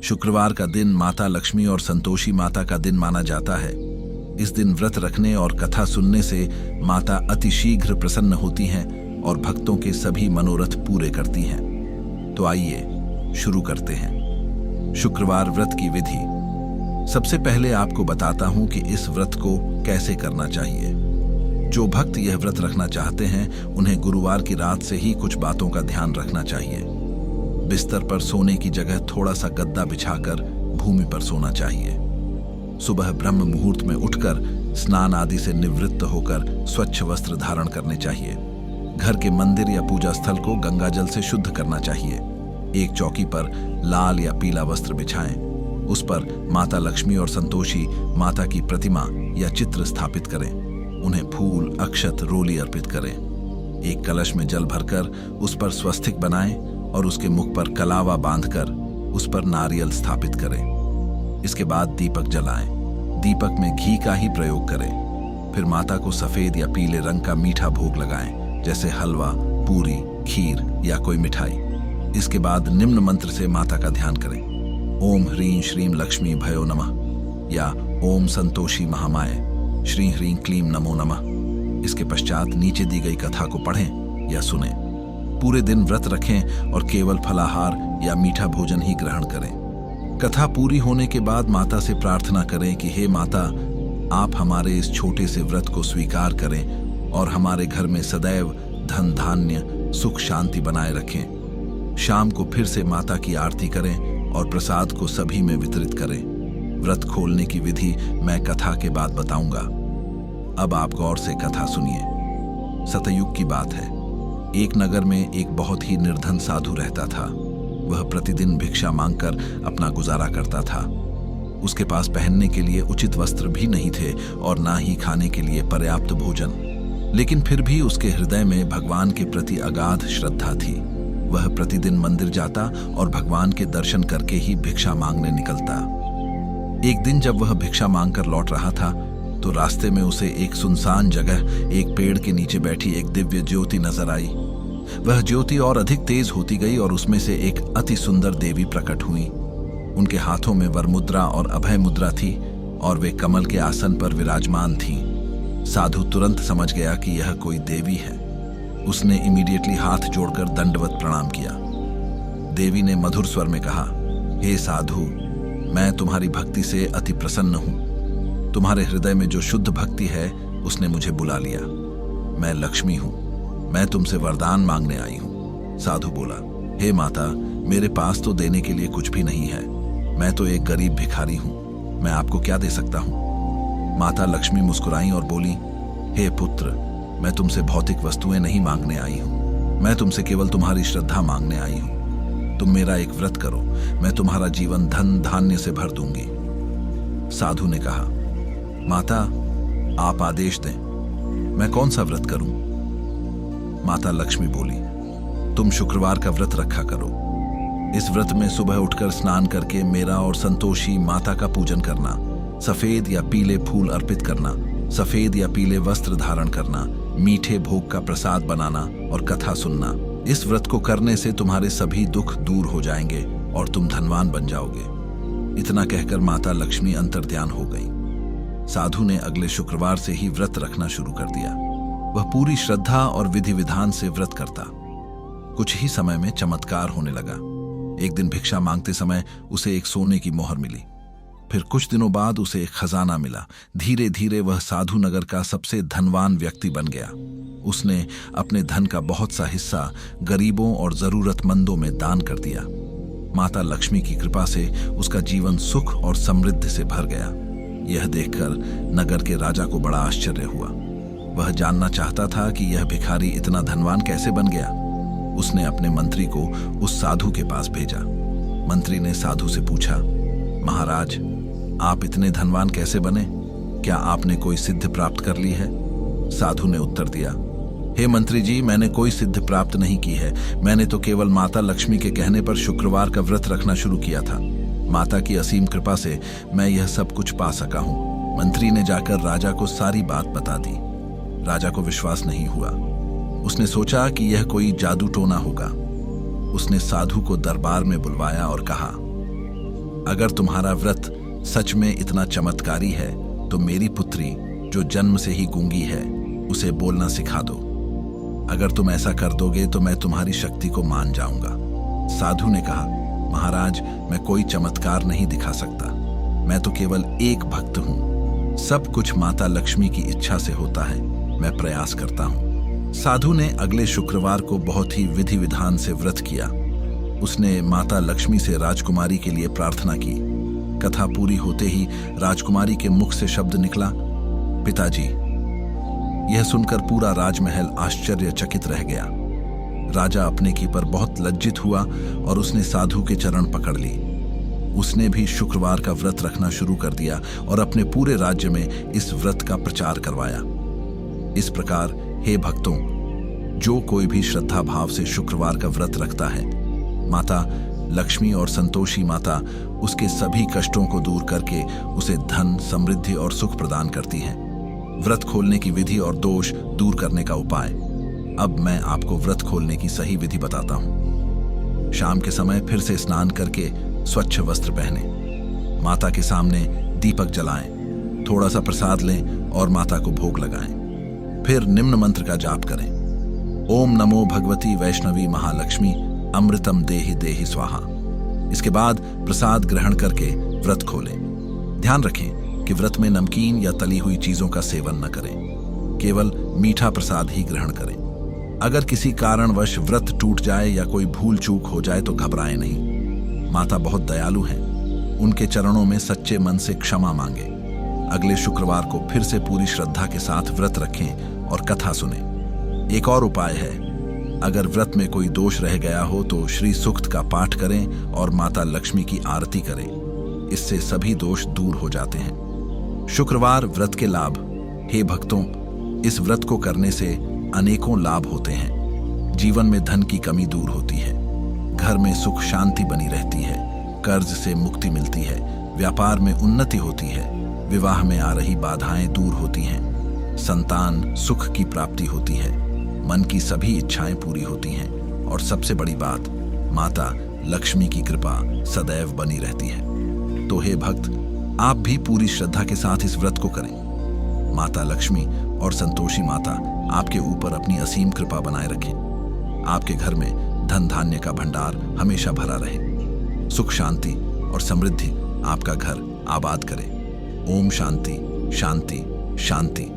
शुक्रवार का दिन माता लक्ष्मी और संतोषी माता का दिन माना जाता है। इस दिन व्रत रखने और कथा सुनने से माता अति शीघ्र प्रसन्न होती हैं और भक्तों के सभी मनोरथ पूरे करती हैं। तो आइए शुरू करते हैं। शुक्रवार व्रत की विधि। सबसे पहले आपको बताता हूं कि इस व्रत को कैसे करना चाहिए। जो भक्त यह व्रत रखना चाहते हैं उन्हें गुरुवार की रात से ही कुछ बातों का ध्यान रखना चाहिए। बिस्तर पर सोने की जगह थोड़ा सा गद्दा बिछाकर भूमि पर सोना चाहिए। सुबह ब्रह्म मुहूर्त में उठकर स्नान आदि से निवृत्त होकर स्वच्छ वस्त्र धारण करने चाहिए। घर के मंदिर या पूजा स्थल को गंगा जल से शुद्ध करना चाहिए। एक चौकी पर लाल या पीला वस्त्र बिछाएं। उस पर माता लक्ष्मी और संतोषी माता की प्रतिमा या चित्र स्थापित करें। उन्हें फूल, अक्षत, रोली अर्पित करें। एक कलश में जल भरकर उस पर स्वस्तिक बनाएं और उसके मुख पर कलावा बांधकर उस पर नारियल स्थापित करें। इसके बाद दीपक जलाएं। दीपक में घी का ही प्रयोग करें। फिर माता को सफेद या पीले रंग का मीठा भोग लगाएं, जैसे हलवा, पूरी, खीर या कोई मिठाई। इसके बाद निम्न मंत्र से माता का ध्यान करें। ओम ह्रीं श्रीं लक्ष्मी भयो नमः या ओम संतोषी महामाय श्री ह्रीं क्लीं नमो नमः। इसके पश्चात नीचे दी गई कथा को पढ़ें या सुनें। पूरे दिन व्रत रखें और केवल फलाहार या मीठा भोजन ही ग्रहण करें। कथा पूरी होने के बाद माता से प्रार्थना करें कि हे माता, आप हमारे इस छोटे से व्रत को स्वीकार करें और हमारे घर में सदैव धन धान्य सुख शांति बनाए रखें। शाम को फिर से माता की आरती करें और प्रसाद को सभी में वितरित करें। व्रत खोलने की विधि मैं कथा के बाद बताऊंगा। अब आप गौर से कथा सुनिए। सतयुग की बात है। एक नगर में एक बहुत ही निर्धन साधु रहता था। वह प्रतिदिन भिक्षा मांगकर अपना गुजारा करता था। उसके पास पहनने के लिए उचित वस्त्र भी नहीं थे और ना ही खाने के लिए पर्याप्त भोजन। लेकिन फिर भी उसके हृदय में भगवान के प्रति अगाध श्रद्धा थी। वह प्रतिदिन मंदिर जाता और भगवान के दर्शन करके ही भिक्षा मांगने निकलता। एक दिन जब वह भिक्षा मांगकर लौट रहा था तो रास्ते में उसे एक सुनसान जगह एक पेड़ के नीचे बैठी एक दिव्य ज्योति नजर आई। वह ज्योति और अधिक तेज होती गई और उसमें से एक अति सुंदर देवी प्रकट हुई। उनके हाथों में वरमुद्रा और अभय मुद्रा थी और वे कमल के आसन पर विराजमान थीं। साधु तुरंत समझ गया कि यह कोई देवी है। उसने इमीडिएटली हाथ जोड़कर दंडवत प्रणाम किया। देवी ने मधुर स्वर में कहा, हे साधु, मैं तुम्हारी भक्ति से अति प्रसन्न हूं। तुम्हारे हृदय में जो शुद्ध भक्ति है उसने मुझे बुला लिया। मैं लक्ष्मी हूं। मैं तुमसे वरदान मांगने आई हूं। साधु बोला, हे माता, मेरे पास तो देने के लिए कुछ भी नहीं है। मैं तो एक गरीब भिखारी हूं। मैं आपको क्या दे सकता हूं? माता लक्ष्मी मुस्कुराई और बोली, हे पुत्र, मैं तुमसे भौतिक वस्तुएं नहीं मांगने आई हूं। मैं तुमसे केवल तुम्हारी श्रद्धा मांगने आई हूं। तुम मेरा एक व्रत करो, मैं तुम्हारा जीवन धन धान्य से भर दूंगी। साधु ने कहा, माता, आप आदेश दें, मैं कौन सा व्रत करूं? माता लक्ष्मी बोली, तुम शुक्रवार का व्रत रखा करो। इस व्रत में सुबह उठकर स्नान करके मेरा और संतोषी माता का पूजन करना, सफेद या पीले फूल अर्पित करना, सफेद या पीले वस्त्र धारण करना, मीठे भोग का प्रसाद बनाना और कथा सुनना। इस व्रत को करने से तुम्हारे सभी दुख दूर हो जाएंगे और तुम धनवान बन जाओगे। इतना कहकर माता लक्ष्मी अंतर्ध्यान हो गई। साधु ने अगले शुक्रवार से ही व्रत रखना शुरू कर दिया। वह पूरी श्रद्धा और विधि विधान से व्रत करता। कुछ ही समय में चमत्कार होने लगा। एक दिन भिक्षा मांगते समय उसे एक सोने की मोहर मिली। फिर कुछ दिनों बाद उसे एक खजाना मिला। धीरे धीरे वह साधु नगर का सबसे धनवान व्यक्ति बन गया। उसने अपने धन का बहुत सा हिस्सा गरीबों और जरूरतमंदों में दान कर दिया। माता लक्ष्मी की कृपा से उसका जीवन सुख और समृद्धि से भर गया। यह देखकर नगर के राजा को बड़ा आश्चर्य हुआ। वह जानना चाहता था कि यह भिखारी इतना धनवान कैसे बन गया। उसने अपने मंत्री को उस साधु के पास भेजा। मंत्री ने साधु से पूछा, महाराज, आप इतने धनवान कैसे बने? क्या आपने कोई सिद्धि प्राप्त कर ली है? साधु ने उत्तर दिया, हे मंत्री जी, मैंने कोई सिद्धि प्राप्त नहीं की है। मैंने तो केवल माता लक्ष्मी के कहने पर शुक्रवार का व्रत रखना शुरू किया था। माता की असीम कृपा से मैं यह सब कुछ पा सका हूँ। मंत्री ने जाकर राजा को सारी बात बता दी। राजा को विश्वास नहीं हुआ। उसने सोचा कि यह कोई जादू टोना होगा। उसने साधु को दरबार में बुलवाया और कहा, अगर तुम्हारा व्रत सच में इतना चमत्कारी है तो मेरी पुत्री जो जन्म से ही गूंगी है उसे बोलना सिखा दो। अगर तुम ऐसा कर दोगे तो मैं तुम्हारी शक्ति को मान जाऊंगा। साधु ने कहा, महाराज, मैं कोई चमत्कार नहीं दिखा सकता। मैं तो केवल एक भक्त हूं। सब कुछ माता लक्ष्मी की इच्छा से होता है। मैं प्रयास करता हूं। साधु ने अगले शुक्रवार को बहुत ही विधि विधान से व्रत किया। उसने माता लक्ष्मी से राजकुमारी के लिए प्रार्थना की। कथा पूरी होते ही राजकुमारी के मुख से शब्द निकला, पिताजी। यह सुनकर पूरा राजमहल आश्चर्यचकित रह गया। राजा अपने की पर बहुत लज्जित हुआ और उसने साधु के चरण पकड़ ली। उसने भी शुक्रवार का व्रत रखना शुरू कर दिया और अपने पूरे राज्य में इस व्रत का प्रचार करवाया। इस प्रकार, हे भक्तों, जो कोई भी श्रद्धा भाव से शुक्रवार का व्रत रखता है, माता लक्ष्मी और संतोषी माता उसके सभी कष्टों को दूर करके उसे धन, समृद्धि और सुख प्रदान करती हैं। व्रत खोलने की विधि और दोष दूर करने का उपाय। अब मैं आपको व्रत खोलने की सही विधि बताता हूं। शाम के समय फिर से स्नान करके स्वच्छ वस्त्र पहने, माता के सामने दीपक जलाएं, थोड़ा सा प्रसाद लें और माता को भोग लगाएं। फिर निम्न मंत्र का जाप करें, ओम नमो भगवती वैष्णवी महालक्ष्मी अमृतम देहि देहि स्वाहा। इसके बाद प्रसाद ग्रहण करके व्रत खोलें। ध्यान रखें कि व्रत में नमकीन या तली हुई चीजों का सेवन न करें, केवल मीठा प्रसाद ही ग्रहण करें। अगर किसी कारणवश व्रत टूट जाए या कोई भूल चूक हो जाए तो घबराएं नहीं। माता बहुत दयालु हैं। उनके चरणों में सच्चे मन से क्षमा मांगे। अगले शुक्रवार को फिर से पूरी श्रद्धा के साथ व्रत रखें और कथा सुनें। एक और उपाय है, अगर व्रत में कोई दोष रह गया हो तो श्री सूक्त का पाठ करें और माता लक्ष्मी की आरती करें। इससे सभी दोष दूर हो जाते हैं। शुक्रवार व्रत के लाभ। हे भक्तों, इस व्रत को करने से अनेकों लाभ होते हैं। जीवन में धन की कमी दूर होती है, घर में सुख शांति बनी रहती है, कर्ज से मुक्ति मिलती है, व्यापार में उन्नति होती है, विवाह में आ रही बाधाएं दूर होती हैं, संतान सुख की प्राप्ति होती है, मन की सभी इच्छाएं पूरी होती हैं और सबसे बड़ी बात, माता लक्ष्मी की कृपा सदैव बनी रहती है। तो हे भक्त, आप भी पूरी श्रद्धा के साथ इस व्रत को करें। माता लक्ष्मी और संतोषी माता आपके ऊपर अपनी असीम कृपा बनाए रखें। आपके घर में धन धान्य का भंडार हमेशा भरा रहे। सुख शांति और समृद्धि आपका घर आबाद करे। ओम शांति शांति शांति।